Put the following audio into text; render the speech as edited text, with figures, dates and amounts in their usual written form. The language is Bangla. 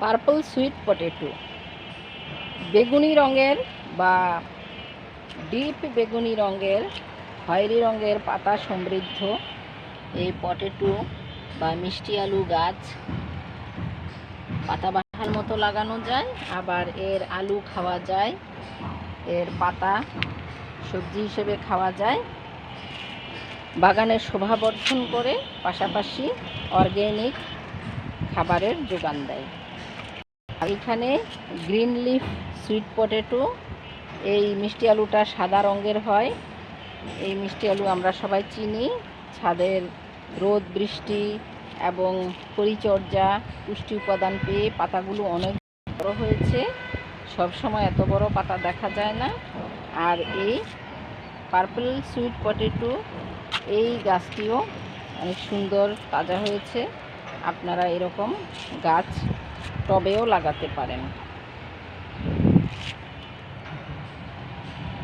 পার্পল সুইট পটেটো বেগুনি রঙের বা ডিপ বেগুনি রঙের খয়েরি রঙের পাতা সমৃদ্ধ এই পটেটো বা মিষ্টি আলু গাছ পাতা বাহার মতো লাগানো যায়, আবার এর আলু খাওয়া যায়, এর পাতা সবজি হিসেবে খাওয়া যায়। বাগানের শোভা বর্ধন করে, পাশাপাশি অর্গ্যানিক খাবারের যোগান দেয়। এখানে গ্রিন লিফ সুইট পটেটো, এই মিষ্টি আলুটা সাদা রঙের হয়। এই মিষ্টি আলু আমরা সবাই চিনি। ছাদের রোদ বৃষ্টি এবং পরিচর্যা পুষ্টি উপাদান পেয়ে পাতাগুলো অনেক বড় হয়েছে। সব সময় এত বড় পাতা দেখা যায় না। আর এই পার্পল সুইট পটেটো এই গাছটিও অনেক সুন্দর তাজা হয়েছে। আপনারা এরকম গাছ টবেও লাগাতে পারেন।